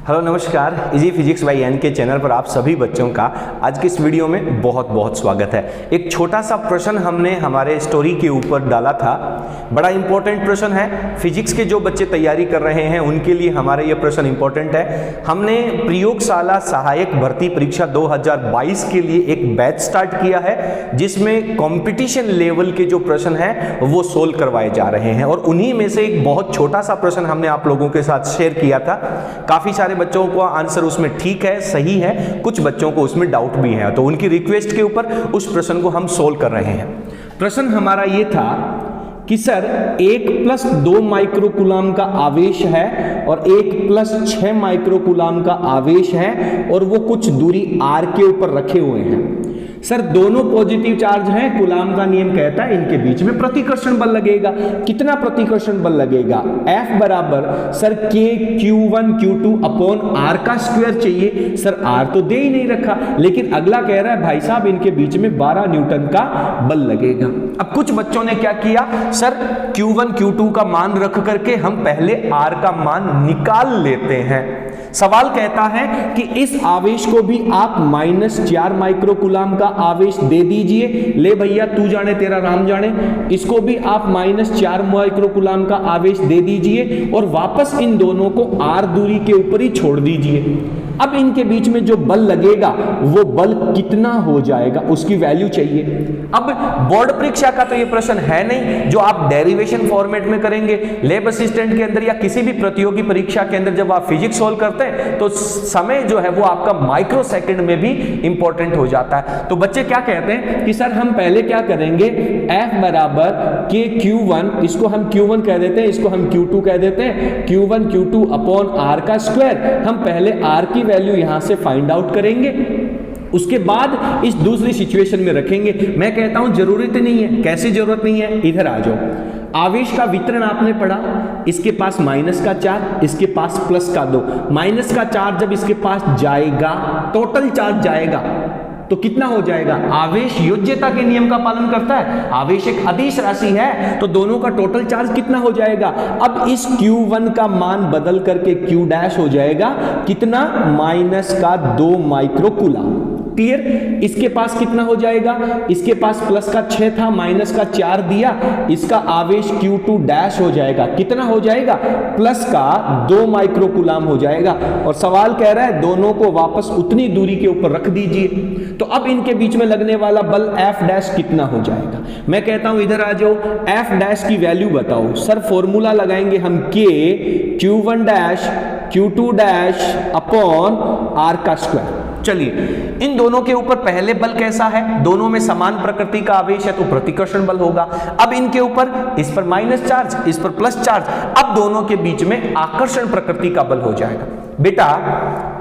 Hello नमस्कार, easy physics bye N के channel पर आप सभी बच्चों का आज के इस वीडियो में बहुत बहुत स्वागत है। एक छोटा सा प्रश्न हमने हमारे स्टोरी के ऊपर डाला था, बड़ा इंपॉर्टेंट प्रश्न है। फिजिक्स के जो बच्चे तैयारी कर रहे हैं उनके लिए हमारा ये प्रश्न इंपॉर्टेंट है। हमने प्रयोगशाला सहायक भर्ती परीक्षा 2022 के लिए एक बैच स्टार्ट किया है जिसमें कंपटीशन लेवल के जो प्रश्न हैं वो सोल्व करवाए जा रहे हैं, और उन्हीं में से एक बहुत छोटा सा प्रश्न हमने आप लोगों के साथ शेयर किया था। काफी सारे बच्चों को आंसर उसमें ठीक है, सही है, कुछ बच्चों को उसमें डाउट भी है, तो उनकी रिक्वेस्ट के ऊपर उस प्रश्न को हम सोल्व कर रहे हैं। प्रश्न हमारा ये था कि सर 1+2 माइक्रोकूलाम का आवेश है और 1+6 माइक्रोकूलाम का आवेश है और वो कुछ दूरी r के ऊपर रखे हुए हैं। सर दोनों पॉजिटिव चार्ज हैं, कूलाम का नियम कहता है इनके बीच में प्रतिकर्षण बल लगेगा। कितना प्रतिकर्षण बल लगेगा? F बराबर sir K Q1 Q2 upon R का स्क्वायर चाहिए। सर R तो दे ही नहीं रखा, लेकिन अगला कह रहा है भाई साहब इनके बीच में 12 न्यूटन का बल लगेगा। अब कुछ बच्चों ने क्या किया, सर Q1 Q2 का मान रख करके हम पहले R का मान निकाल लेते हैं। सवाल कहता है कि इस आवेश को भी आप -4 माइक्रोकूलाम का आवेश दे दीजिए। ले भैया तू जाने तेरा राम जाने, इसको भी आप -4 माइक्रोकूलाम का आवेश दे दीजिए और वापस इन दोनों को r दूरी के ऊपर ही छोड़ दीजिए। अब इनके बीच में जो बल लगेगा वो बल कितना हो जाएगा उसकी वैल्यू चाहिए। अब बोर्ड परीक्षा का तो ये प्रश्न है नहीं जो आप डेरिवेशन फॉर्मेट में करेंगे। लैब असिस्टेंट के अंदर या किसी भी प्रतियोगी परीक्षा के अंदर जब आप फिजिक्स सोल्व करते हैं तो समय जो है वो आपका माइक्रो सेकंड में भी इंपॉर्टेंट हो जाता है। तो बच्चे क्या कहते हैं कि सर हम पहले क्या करेंगे, F बराबर K Q1, इसको हम Q1 कह देते हैं, इसको हम Q2 कह देते हैं, Q1 Q2 अपॉन R का स्क्वायर। हम पहले R की वैल्यू यहां से फाइंड आउट करेंगे, उसके बाद इस दूसरी सिचुएशन में रखेंगे। मैं कहता हूं जरूरत नहीं है। कैसी जरूरत नहीं है? इधर आ जाओ। आवेश का वितरण आपने पढ़ा, इसके पास -4, इसके पास +2। माइनस का चार्ज जब इसके पास जाएगा, टोटल चार्ज जाएगा तो कितना हो जाएगा? आवेश योज्यता के नियम का पालन करता है, आवेश एक अदिश राशि है, तो दोनों का टोटल चार्ज कितना हो जाएगा? अब इस Q1 का मान बदल करके Q' हो जाएगा कितना? -2 माइक्रोकूलाम। क्लियर? इसके पास कितना हो जाएगा? इसके पास +6 था, -4 दिया, इसका आवेश Q2' हो जाएगा। कितना हो जाएगा? +2 माइक्रोकूलाम हो जाएगा। और सवाल कह रहा है दोनों को वापस उतनी दूरी के ऊपर रख दीजिए। तो अब इनके बीच में लगने वाला बल F' कितना हो जाएगा? मैं कहता हूं इधर आ जाओ, F' की वैल्यू बताओ। सर फॉर्मूला लगाएंगे हम K Q1' Q2' upon R का स्क्वायर। चलिए इन दोनों के ऊपर पहले बल कैसा है? दोनों में समान प्रकृति का आवेश है तो प्रतिकर्षण बल होगा। अब इनके ऊपर, इस पर माइनस चार्ज, इस पर प्लस चार्ज, अब दोनों के बीच में आकर्षण प्रकृति का बल हो जाएगा। बेटा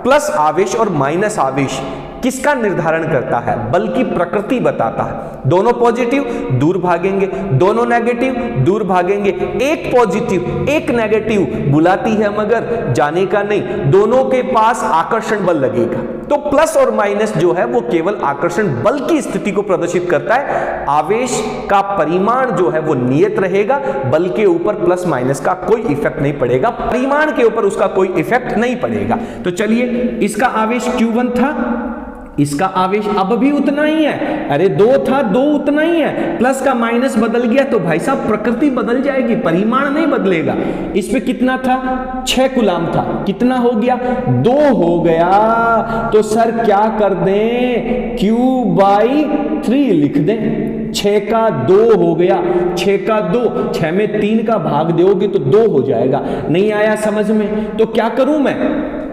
प्लस आवेश और माइनस आवेश किसका निर्धारण करता है? बल की प्रकृति बताता है। दोनों पॉजिटिव दूर भागेंगे, दोनों नेगेटिव दूर भागेंगे। एक पॉजिटिव एक नेगेटिव बुलाती है मगर जाने का नहीं। दोनों के पास आकर्षण बल लगेगा, तो प्लस और माइनस जो है वो केवल आकर्षण बल की स्थिति को प्रदर्शित करता है। आवेश का परिमाण जो है वो नियत रहेगा, बल के ऊपर प्लस माइनस का कोई इफेक्ट नहीं पड़ेगा, परिमाण के ऊपर उसका कोई इफेक्ट नहीं पड़ेगा। तो चलिए इसका आवेश Q1 था, इसका आवेश अब भी उतना ही है। अरे 2 था, 2 उतना ही है, प्लस का माइनस बदल गया तो भाई साहब प्रकृति बदल जाएगी, परिमाण नहीं बदलेगा। इस पे कितना था? 6 कूलाम था, कितना हो गया? 2 हो गया। तो सर क्या कर दें? Q/3 लिख दें। 6 का 2 हो गया, 6 का 2, 6 में 3 का भाग दोगे तो 2 हो जाएगा। नहीं आया समझ में? तो क्या करूं मैं?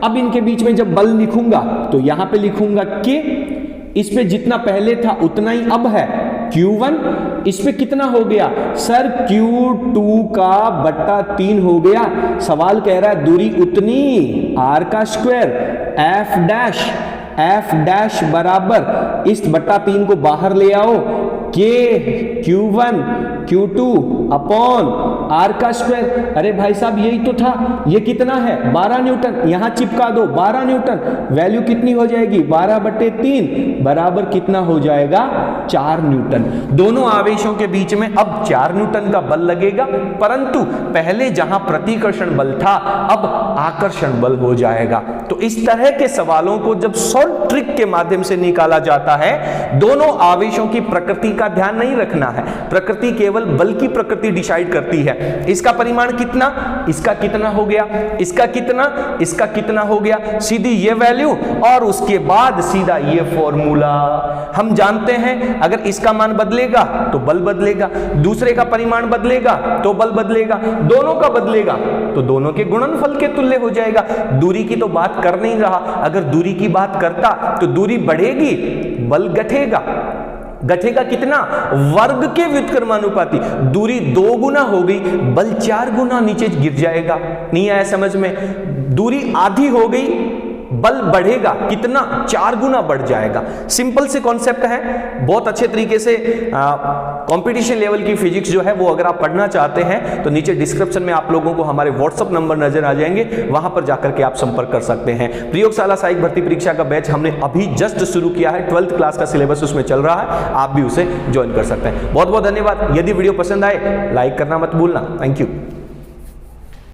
अब इनके बीच में जब बल लिखूंगा तो यहां पे लिखूंगा K, इस पे जितना पहले था उतना ही अब है Q1, इस पे कितना हो गया? सर Q2 का बटा 3 हो गया। सवाल कह रहा है दूरी उतनी, R का स्क्वायर F' बराबर इस बटा 3 को बाहर ले आओ, K Q1 Q2 upon R का स्क्वायर। अरे भाई साहब यही तो था, ये कितना है? 12 न्यूटन। यहां चिपका दो 12 न्यूटन, वैल्यू कितनी हो जाएगी? 12/3 बराबर कितना हो जाएगा? 4 न्यूटन। दोनों आवेशों के बीच में अब 4 न्यूटन का बल लगेगा, परंतु पहले जहां प्रतिकर्षण बल था अब आकर्षण बल हो जाएगा। तो इस तरह के सवालों को जब शॉर्ट ट्रिक के माध्यम से निकाला जाता है, दोनों आवेशों की प्रकृति का ध्यान नहीं रखना है, प्रकृति केवल बल की प्रकृति डिसाइड करती है। इसका परिमाण कितना, इसका कितना हो गया, इसका कितना, इसका कितना हो गया, सीधी ये वैल्यू और उसके बाद सीधा ये फॉर्मूला। हम जानते हैं अगर इसका मान बदलेगा तो बल बदलेगा, दूसरे का परिमाण बदलेगा तो बल बदलेगा, दोनों का बदलेगा तो दोनों के गुणनफल के तुल्य हो जाएगा। दूरी की तो बात कर नहीं रहा, अगर दूरी की बात करता तो दूरी बढ़ेगी, बल घटेगा। घटेगा कितना, वर्ग के व्युत्क्रमानुपाती। दूरी 2 गुना हो गई, बल 4 गुना नीचे गिर जाएगा। नहीं आया समझ में? दूरी आधी हो गई, बल बढ़ेगा कितना, 4 गुना बढ़ जाएगा। सिंपल से कॉन्सेप्ट है, बहुत अच्छे तरीके से कंपटीशन लेवल की फिजिक्स जो है वो अगर आप पढ़ना चाहते हैं तो नीचे डिस्क्रिप्शन में आप लोगों को हमारे व्हाट्सएप नंबर नजर आ जाएंगे, वहां पर जाकर के आप संपर्क कर सकते हैं। प्रयोगशाला सहायक भर्ती परीक्षा का बैच हमने अभी जस्ट शुरू किया है, 12th क्लास का सिलेबस उसमें चल रहा है, आप भी उसे ज्वाइन कर सकते हैं। बहुत बहुत धन्यवाद। यदि वीडियो पसंद आए लाइक करना मत भूलना। Thank you.